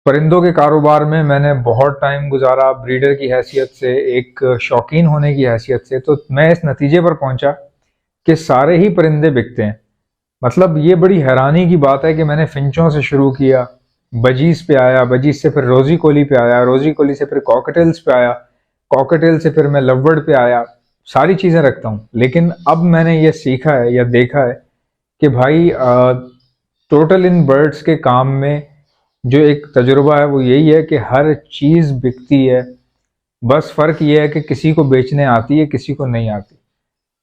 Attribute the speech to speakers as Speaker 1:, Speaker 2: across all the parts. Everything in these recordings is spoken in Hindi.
Speaker 1: परिंदों के कारोबार में मैंने बहुत टाइम गुजारा ब्रीडर की हैसियत से, एक शौकीन होने की हैसियत से। तो मैं इस नतीजे पर पहुंचा कि सारे ही परिंदे बिकते हैं। मतलब ये बड़ी हैरानी की बात है कि मैंने फिंचों से शुरू किया, बजीज पे आया, बजीज से फिर रोजी कोली पे आया, रोजी कोली से फिर कॉकटेल्स पे आया, कॉकटेल से फिर मैं लवबर्ड पे आया। सारी चीज़ें रखता हूँ, लेकिन अब मैंने ये सीखा है या देखा है कि भाई टोटल इन बर्ड्स के काम में जो एक तजुर्बा है वो यही है कि हर चीज़ बिकती है। बस फ़र्क ये है कि किसी को बेचने आती है, किसी को नहीं आती।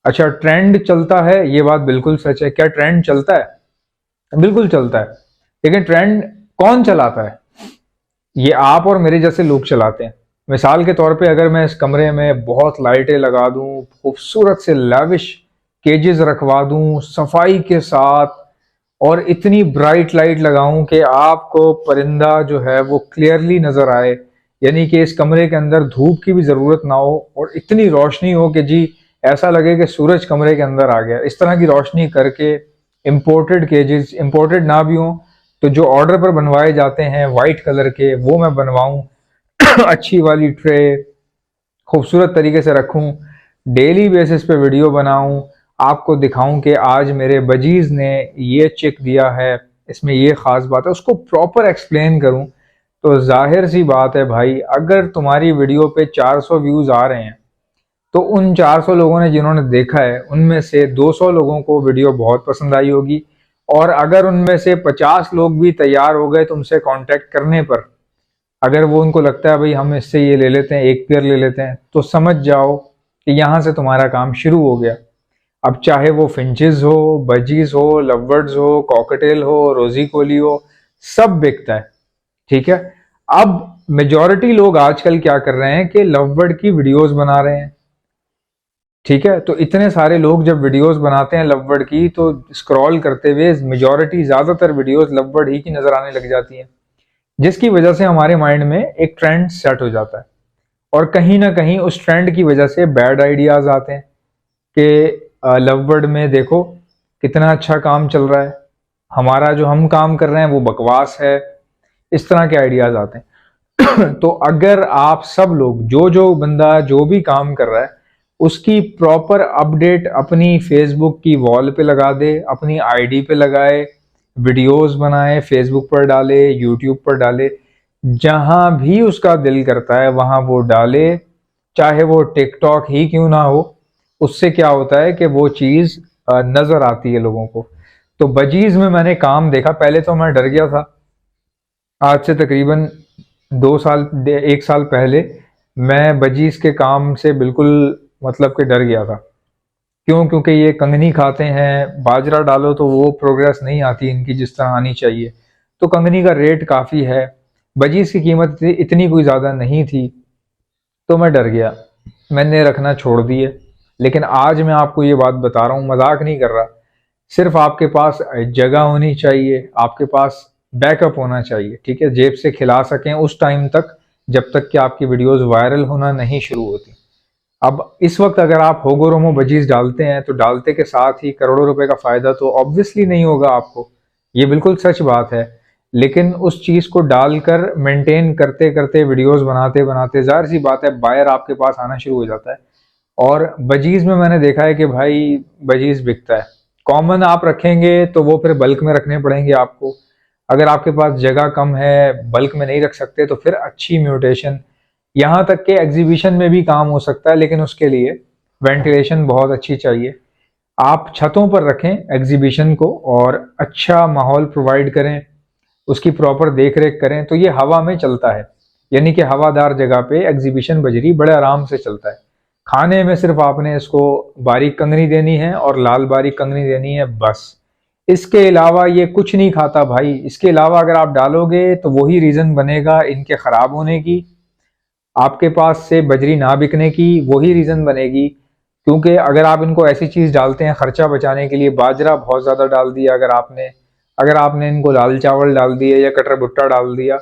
Speaker 1: अच्छा, ट्रेंड चलता है, ये बात बिल्कुल सच है। क्या ट्रेंड चलता है? बिल्कुल चलता है। लेकिन ट्रेंड कौन चलाता है? ये आप और मेरे जैसे लोग चलाते हैं। मिसाल के तौर पे अगर मैं इस कमरे में बहुत लाइटें लगा दूं, खूबसूरत से लैविश केजेस रखवा दूं सफाई के साथ, और इतनी ब्राइट लाइट लगाऊं कि आपको परिंदा जो है वो क्लियरली नजर आए, यानी कि इस कमरे के अंदर धूप की भी जरूरत ना हो और इतनी रोशनी हो कि जी ऐसा लगे कि सूरज कमरे के अंदर आ गया, इस तरह की रोशनी करके इम्पोर्टेड केजेस, इम्पोर्टेड ना भी हो तो जो ऑर्डर पर बनवाए जाते हैं वाइट कलर के, वो मैं बनवाऊं। अच्छी वाली ट्रे खूबसूरत तरीके से रखूं, डेली बेसिस पे वीडियो बनाऊं, आपको दिखाऊं कि आज मेरे बजीज ने ये चिक दिया है, इसमें ये ख़ास बात है, उसको प्रॉपर एक्सप्लेन करूं। तो जाहिर सी बात है भाई, अगर तुम्हारी वीडियो पे 400 व्यूज़ आ रहे हैं तो उन 400 लोगों ने जिन्होंने देखा है उनमें से 200 लोगों को वीडियो बहुत पसंद आई होगी। और अगर उनमें से 50 लोग भी तैयार हो गए तुमसे कांटेक्ट करने पर, अगर वो उनको लगता है भाई हम इससे ये ले लेते हैं, एक पेयर ले लेते हैं, तो समझ जाओ कि यहाँ से तुम्हारा काम शुरू हो गया। अब चाहे वो फिंचेस हो, बजीज हो, लवबर्ड्स हो, कॉकटेल हो, रोजी कोली हो, सब बिकता है। ठीक है। अब मेजॉरिटी लोग आजकल क्या कर रहे हैं कि लवबर्ड की वीडियोस बना रहे हैं। ठीक है, तो इतने सारे लोग जब वीडियोस बनाते हैं लवबर्ड की, तो स्क्रॉल करते हुए मेजॉरिटी, ज्यादातर वीडियोस लवबर्ड ही की नजर आने लग जाती हैं, जिसकी वजह से हमारे माइंड में एक ट्रेंड सेट हो जाता है। और कहीं ना कहीं उस ट्रेंड की वजह से बैड आइडियाज आते हैं कि लवबर्ड में देखो कितना अच्छा काम चल रहा है, हमारा जो हम काम कर रहे हैं वो बकवास है, इस तरह के आइडियाज आते हैं। तो अगर आप सब लोग, जो जो बंदा जो भी काम कर रहा है, उसकी प्रॉपर अपडेट अपनी फेसबुक की वॉल पे लगा दे, अपनी आईडी पे लगाए, वीडियोस बनाए, फेसबुक पर डाले, यूट्यूब पर डाले, जहां भी उसका दिल करता है वहां वो डाले, चाहे वो टिकटॉक ही क्यों ना हो। उससे क्या होता है कि वो चीज नजर आती है लोगों को। तो बजीज में मैंने काम देखा, पहले तो मैं डर गया था। आज से तकरीबन 2 साल, 1 साल पहले मैं बजीज के काम से बिल्कुल मतलब कि डर गया था। क्यों? क्योंकि ये कंगनी खाते हैं, बाजरा डालो तो वो प्रोग्रेस नहीं आती इनकी जिस तरह आनी चाहिए। तो कंगनी का रेट काफ़ी है, बजीज की कीमत इतनी कोई ज़्यादा नहीं थी, तो मैं डर गया, मैंने रखना छोड़ दिए। लेकिन आज मैं आपको ये बात बता रहा हूँ, मजाक नहीं कर रहा। सिर्फ आपके पास जगह होनी चाहिए, आपके पास बैकअप होना चाहिए। ठीक है, जेब से खिला सकें उस टाइम तक, जब तक कि आपकी वीडियोस वायरल होना नहीं शुरू होती। अब इस वक्त अगर आप होगो रोमो बजीज डालते हैं तो डालते के साथ ही करोड़ों रुपए का फायदा तो ऑब्वियसली नहीं होगा आपको, ये बिल्कुल सच बात है। लेकिन उस चीज को डालकर मेंटेन करते करते, वीडियोस बनाते बनाते, जाहिर सी बात है बायर आपके पास आना शुरू हो जाता है। और बजीज में मैंने देखा है कि भाई बजीज बिकता है। कॉमन आप रखेंगे तो वो फिर बल्क में रखने पड़ेंगे आपको। अगर आपके पास जगह कम है, बल्क में नहीं रख सकते, तो फिर अच्छी म्यूटेशन, यहाँ तक कि एग्जीबिशन में भी काम हो सकता है, लेकिन उसके लिए वेंटिलेशन बहुत अच्छी चाहिए। आप छतों पर रखें एग्जीबिशन को और अच्छा माहौल प्रोवाइड करें, उसकी प्रॉपर देख रेख करें, तो ये हवा में चलता है। यानी कि हवादार जगह पे एग्जीबिशन बजरी बड़े आराम से चलता है। खाने में सिर्फ आपने इसको बारीक कंगनी देनी है और लाल बारीक कंगनी देनी है, बस। इसके अलावा ये कुछ नहीं खाता भाई। इसके अलावा अगर आप डालोगे तो वही रीज़न बनेगा इनके ख़राब होने की, आपके पास से बजरी ना बिकने की वही रीज़न बनेगी। क्योंकि अगर आप इनको ऐसी चीज़ डालते हैं खर्चा बचाने के लिए, बाजरा बहुत ज़्यादा डाल दिया अगर आपने इनको लाल चावल डाल दिए या कटर भुट्टा डाल दिया,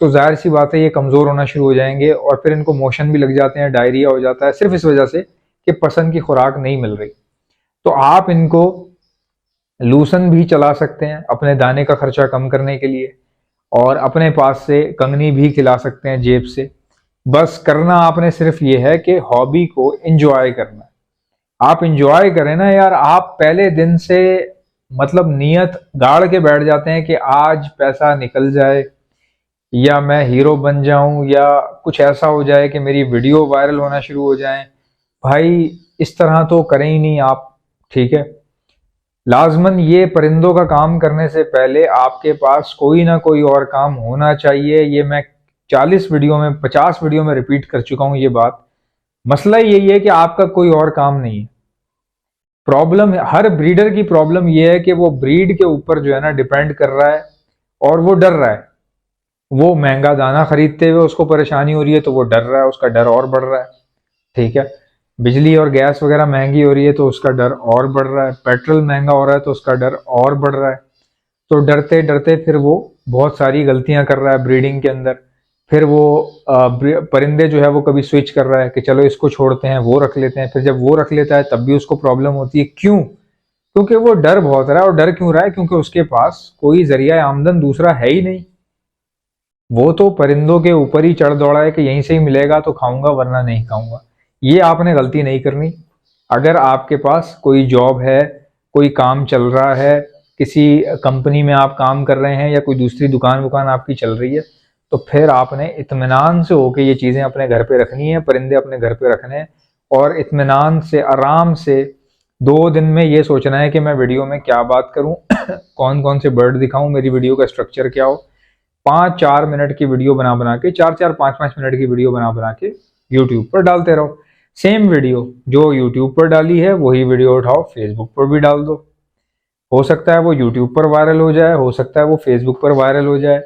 Speaker 1: तो जाहिर सी बात है ये कमज़ोर होना शुरू हो जाएंगे और फिर इनको मोशन भी लग जाते हैं, डायरिया हो जाता है, सिर्फ इस वजह से कि पसंद की खुराक नहीं मिल रही। तो आप इनको लूसन भी चला सकते हैं अपने दाने का खर्चा कम करने के लिए। और अपने पास से कंगनी भी खिला सकते हैं जेब से। बस करना आपने सिर्फ ये है कि हॉबी को एंजॉय करना है। आप एंजॉय करें ना यार। आप पहले दिन से मतलब नियत गाड़ के बैठ जाते हैं कि आज पैसा निकल जाए, या मैं हीरो बन जाऊं, या कुछ ऐसा हो जाए कि मेरी वीडियो वायरल होना शुरू हो जाए। भाई इस तरह तो करें ही नहीं आप, ठीक है। लाजमन ये परिंदों का काम करने से पहले आपके पास कोई ना कोई और काम होना चाहिए। ये मैं 40 वीडियो में 50 वीडियो में रिपीट कर चुका हूं ये बात। मसला यही है कि आपका कोई और काम नहीं है। प्रॉब्लम हर ब्रीडर की प्रॉब्लम यह है कि वो ब्रीड के ऊपर जो है ना डिपेंड कर रहा है, और वो डर रहा है। वो महंगा दाना खरीदते हुए उसको परेशानी हो रही है तो वो डर रहा है, उसका डर और बढ़ रहा है, ठीक है। बिजली और गैस वगैरह महंगी हो रही है तो उसका डर और बढ़ रहा है, पेट्रोल महंगा हो रहा है तो उसका डर और बढ़ रहा है। तो डरते डरते फिर वो बहुत सारी गलतियां कर रहा है ब्रीडिंग के अंदर। फिर वो परिंदे जो है वो कभी स्विच कर रहा है कि चलो इसको छोड़ते हैं, वो रख लेते हैं। फिर जब वो रख लेता है तब भी उसको प्रॉब्लम होती है। क्यों? क्योंकि वो डर बहुत रहा है। और डर क्यों रहा है? क्योंकि उसके पास कोई जरिया आमदन दूसरा है ही नहीं। वो तो परिंदों के ऊपर ही चढ़ दौड़ा है कि यहीं से ही मिलेगा तो खाऊंगा वरना नहीं खाऊंगा। ये आपने गलती नहीं करनी। अगर आपके पास कोई जॉब है, कोई काम चल रहा है, किसी कंपनी में आप काम कर रहे हैं, या कोई दूसरी दुकान वुकान आपकी चल रही है, तो फिर आपने इत्मीनान से होके ये चीज़ें अपने घर पे रखनी है, परिंदे अपने घर पे रखने हैं। और इत्मीनान से आराम से 2 दिन में ये सोचना है कि मैं वीडियो में क्या बात करूं, कौन कौन से बर्ड दिखाऊं, मेरी वीडियो का स्ट्रक्चर क्या हो। 5-4 मिनट की वीडियो बना बना के, 4-4 5-5 मिनट की वीडियो बना बना के यूट्यूब पर डालते रहो। सेम वीडियो जो यूट्यूब पर डाली है वही वीडियो उठाओ फेसबुक पर भी डाल दो। हो सकता है वो यूट्यूब पर वायरल हो जाए, हो सकता है वो फेसबुक पर वायरल हो जाए।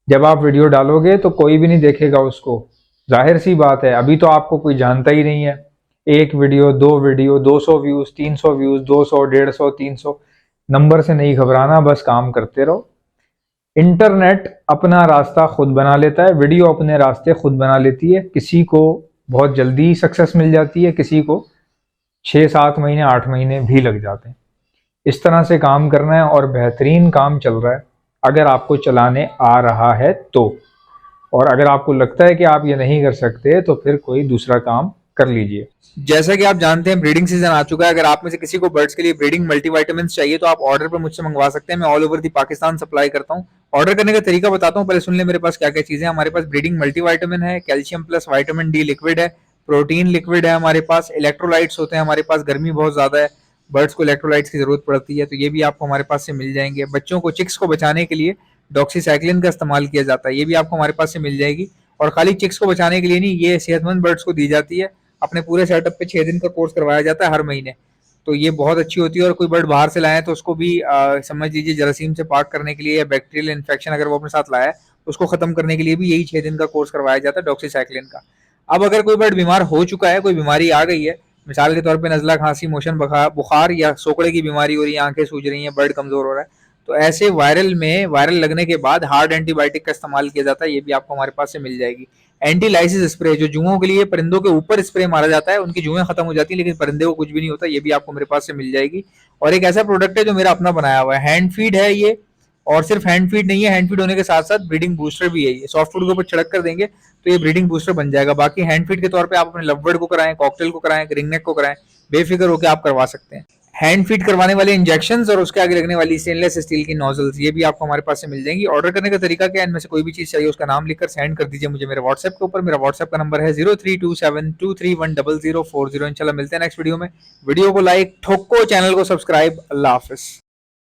Speaker 1: जब आप वीडियो डालोगे तो कोई भी नहीं देखेगा उसको। जाहिर सी बात है, अभी तो आपको कोई जानता ही नहीं है। एक video, 2 video, 200 views, 300 views, 200, 150, 300, number से नहीं घबराना, बस काम करते रहो। इंटरनेट अपना रास्ता खुद बना लेता है, वीडियो अपने रास्ते खुद बना लेती है। किसी को बहुत जल्दी सक्सेस मिल जाती है, किसी को 6-7 महीने 8 महीने भी लग जाते हैं। इस तरह से काम करना है, और बेहतरीन काम चल रहा है अगर आपको चलाने आ रहा है तो। और अगर आपको लगता है कि आप ये नहीं कर सकते तो फिर कोई दूसरा काम कर लीजिए।
Speaker 2: जैसा कि आप जानते हैं ब्रीडिंग सीजन आ चुका है। अगर आप में से किसी को बर्ड्स के लिए ब्रीडिंग मल्टीविटामिन चाहिए तो आप ऑर्डर पर मुझसे मंगवा सकते हैं। मैं all over the Pakistan supply करता हूँ। ऑर्डर करने का तरीका बताता हूँ, पहले सुन ले मेरे पास क्या क्या चीजें। हमारे पास ब्रीडिंग मल्टीविटामिन है, calcium plus vitamin D liquid है, प्रोटीन लिक्विड है हमारे पास, इलेक्ट्रोलाइट्स होते हैं हमारे पास। गर्मी बहुत ज्यादा है, बर्ड्स को इलेक्ट्रोलाइट्स की जरूरत पड़ती है, तो ये भी आपको हमारे पास से मिल जाएंगे। बच्चों को, चिक्स को बचाने के लिए डॉक्सीसाइक्लिन का इस्तेमाल किया जाता है, ये भी आपको हमारे पास से मिल जाएगी। और खाली चिक्स को बचाने के लिए नहीं, ये सेहतमंद बर्ड्स को दी जाती है। अपने पूरे सेटअप पे 6 दिन का कोर्स करवाया जाता है हर महीने। तो ये बहुत अच्छी होती है। और कोई बर्ड बाहर से लाए तो उसको भी समझ लीजिए जरासीम से पाक करने के लिए, या बैक्टीरियल इन्फेक्शन अगर वो अपने साथ लाया है उसको खत्म करने के लिए भी यही 6 दिन का कोर्स करवाया जाता है डॉक्सीसाइक्लिन का। अब अगर कोई बर्ड बीमार हो चुका है, कोई बीमारी आ गई है, मिसाल के तौर पर नजला, खांसी, मोशन, बुखार या सोकड़े की बीमारी हो रही है, आंखें सूज रही हैं, बर्ड कमजोर हो रहा है, तो ऐसे वायरल लगने के बाद हार्ड एंटीबायोटिक का इस्तेमाल किया जाता है। ये भी आपको हमारे पास से मिल जाएगी। एंटी लाइसिस स्प्रे, जो जुओं के लिए परिंदों के ऊपर स्प्रे मारा जाता है, उनकी जुएं खत्म हो जाती है लेकिन परिंदे को कुछ भी नहीं होता, ये भी आपको मेरे पास से मिल जाएगी। और एक ऐसा प्रोडक्ट है जो मेरा अपना बनाया हुआ है, हैंड फीड है ये। और सिर्फ हैंड फीड नहीं है, हैंड फीड होने के साथ साथ ब्रीडिंग बूस्टर भी है। ये सॉफ्ट फूड के ऊपर छिड़क कर देंगे तो ये ब्रीडिंग बूस्टर बन जाएगा। बाकी हैंड फीड के तौर पे आप अपने लवबर्ड को कराएं, कॉकटेल को कराएं, रिंगनेक को कराएं, बेफिक्र होकर आप करवा सकते हैं। हैंड फीड करवाने वाले इंजेक्शंस और उसके आगे लगने वाली स्टेनलेस स्टील की नोजल्स, ये भी आपको हमारे पास से मिल जाएंगी। ऑर्डर करने का तरीका क्या है, इनमें से कोई भी चीज चाहिए उसका नाम लिखकर सेंड कर दीजिए मुझे मेरे व्हाट्सएप के ऊपर। मेरा व्हाट्सएप का नंबर है 0327231040। इंशाल्लाह मिलते हैं नेक्स्ट वीडियो में। वीडियो को लाइक ठोको, चैनल को सब्सक्राइब। अल्लाह हाफिज।